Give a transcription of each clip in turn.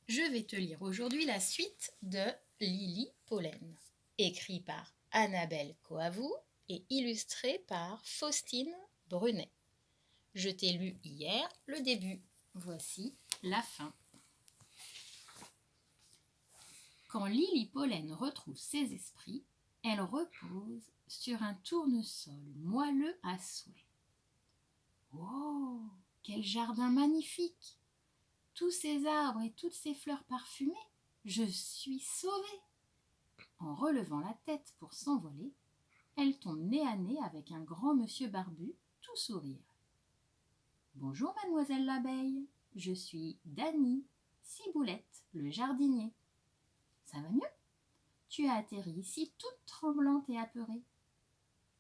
Je vais te lire aujourd'hui la suite de Lily Pollen, écrit par Annabelle Coavou et illustré par Faustine Brunet. Je t'ai lu hier le début. Voici la fin. Quand Lily Pollen retrouve ses esprits, elle repose sur un tournesol moelleux à souhait. Oh, quel jardin magnifique! Tous ces arbres et toutes ces fleurs parfumées, je suis sauvée! En relevant la tête pour s'envoler, elle tombe nez à nez avec un grand monsieur barbu, tout sourire. « Bonjour, mademoiselle l'abeille, je suis Dany Ciboulette, le jardinier. Ça va mieux? Tu as atterri ici toute tremblante et apeurée. »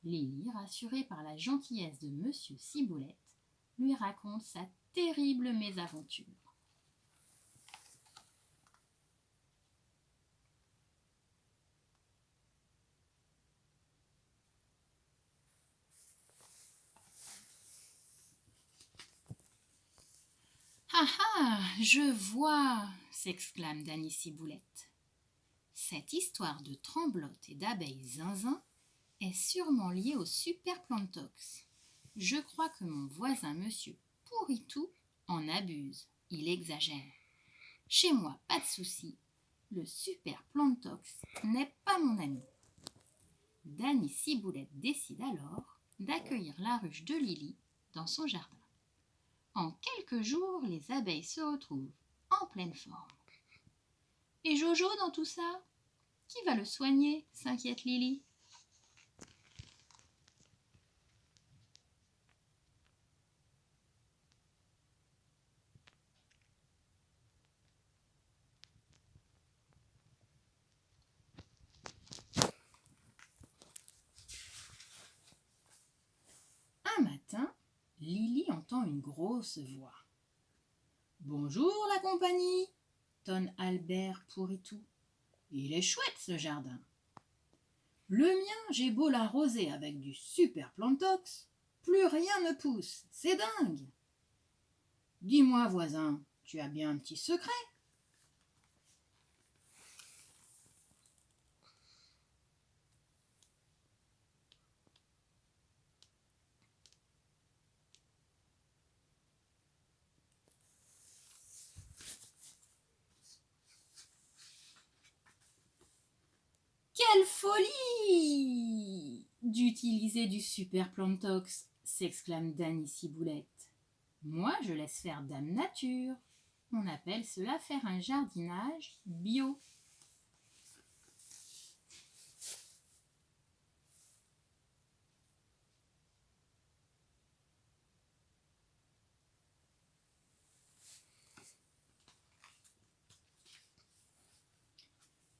Lily, rassurée par la gentillesse de monsieur Ciboulette, lui raconte sa terrible mésaventure. « Ah ah, je vois !» s'exclame Dany Ciboulette. « Cette histoire de tremblote et d'abeilles zinzin est sûrement liée au superplantox. Je crois que mon voisin monsieur Pourritou en abuse, il exagère. Chez moi, pas de souci, le superplantox n'est pas mon ami. » Dany Ciboulette décide alors d'accueillir la ruche de Lily dans son jardin. En quelques jours, les abeilles se retrouvent en pleine forme. « Et Jojo dans tout ça? Qui va le soigner ?» s'inquiète Lily. Un matin, Lily entend une grosse voix. « Bonjour la compagnie !» tonne Albert Pourritou. « Il est chouette ce jardin. Le mien, j'ai beau l'arroser avec du superplantox, plus rien ne pousse, c'est dingue. Dis-moi voisin, tu as bien un petit secret ? » Quelle folie d'utiliser du superplantox, s'exclame Dany Ciboulette. Moi, je laisse faire Dame Nature. On appelle cela faire un jardinage bio.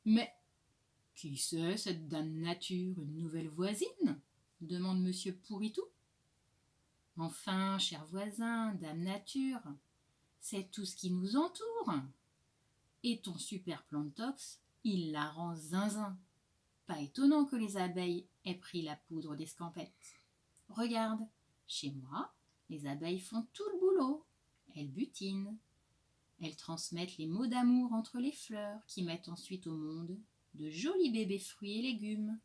Mais qui c'est cette Dame Nature, une nouvelle voisine ? Demande monsieur Pourritou. Enfin, cher voisin, Dame Nature, c'est tout ce qui nous entoure. Et ton superplantox, il la rend zinzin. Pas étonnant que les abeilles aient pris la poudre d'escampette. Regarde, chez moi, les abeilles font tout le boulot. Elles butinent. Elles transmettent les mots d'amour entre les fleurs qui mettent ensuite au monde de jolis bébés fruits et légumes.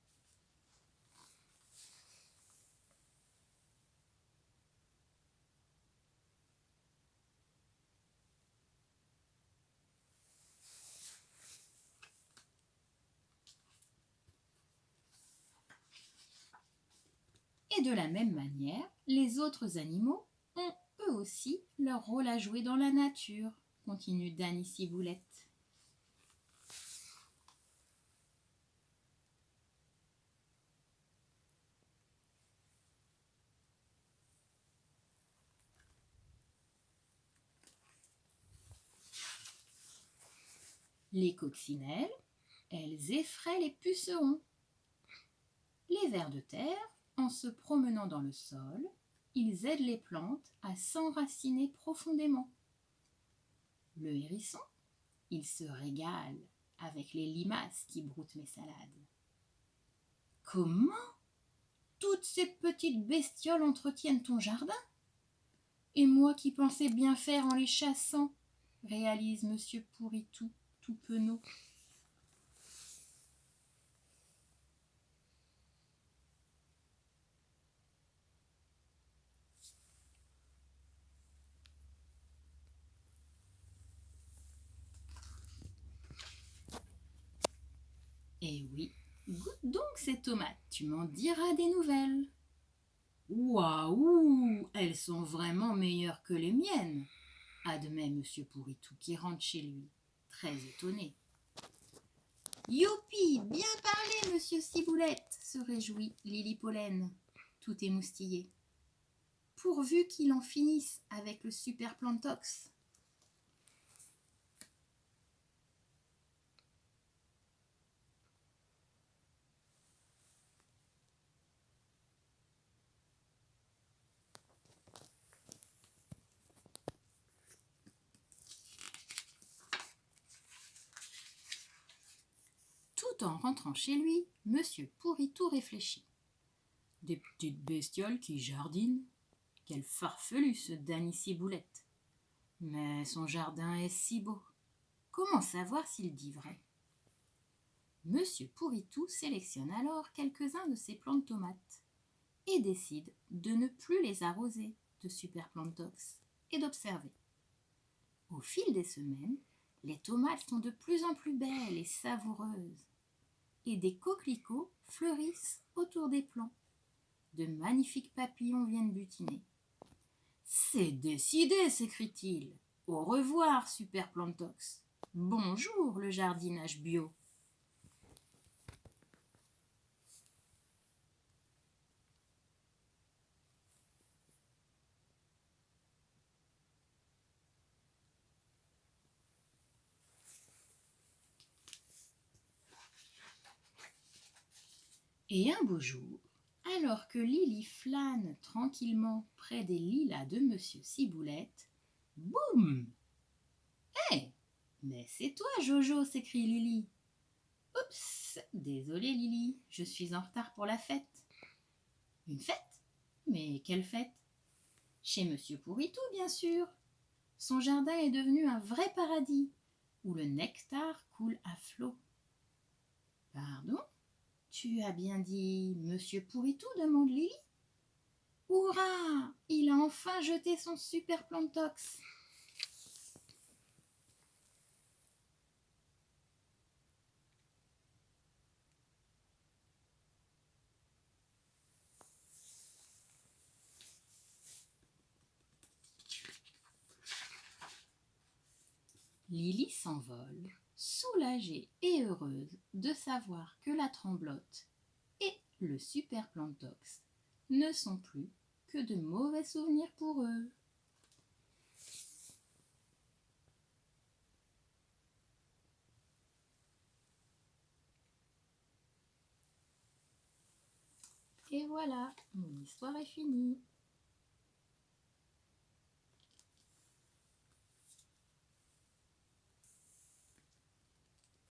Et de la même manière, les autres animaux ont eux aussi leur rôle à jouer dans la nature, continue Dany Ciboulette. Les coccinelles, elles effraient les pucerons. Les vers de terre, en se promenant dans le sol, ils aident les plantes à s'enraciner profondément. Le hérisson, il se régale avec les limaces qui broutent mes salades. Comment toutes ces petites bestioles entretiennent ton jardin ? Et moi qui pensais bien faire en les chassant, réalise Monsieur Pourritou, tout penaud. Eh oui, goûte donc ces tomates, tu m'en diras des nouvelles. Waouh, elles sont vraiment meilleures que les miennes, admet Monsieur Pourritou qui rentre chez lui, très étonné. Youpi, bien parlé, Monsieur Ciboulette, se réjouit Lily Pollen, tout émoustillée. Pourvu qu'il en finisse avec le super plantox. Tout en rentrant chez lui, Monsieur Pourritou réfléchit. Des petites bestioles qui jardinent. Quel farfelu ce Danny Ciboulette. Mais son jardin est si beau. Comment savoir s'il dit vrai? Monsieur Pourritou sélectionne alors quelques-uns de ses plants de tomates et décide de ne plus les arroser de super plantox et d'observer. Au fil des semaines, les tomates sont de plus en plus belles et savoureuses et des coquelicots fleurissent autour des plants. De magnifiques papillons viennent butiner. C'est décidé, s'écrie-t-il. Au revoir, super plantox. Bonjour, le jardinage bio. Et un beau jour, alors que Lily flâne tranquillement près des lilas de Monsieur Ciboulette, boum! Hé! Mais c'est toi, Jojo, s'écrie Lily. Oups! Désolée, Lily, je suis en retard pour la fête. Une fête? Mais quelle fête? Chez Monsieur Pourritou, bien sûr. Son jardin est devenu un vrai paradis, où le nectar coule à flots. Pardon? Tu as bien dit Monsieur Pourritou, demande Lily. Hurrah! Il a enfin jeté son super plantox. Lily s'envole, soulagée et heureuse de savoir que la tremblote et le super plantox ne sont plus que de mauvais souvenirs pour eux. Et voilà, mon histoire est finie.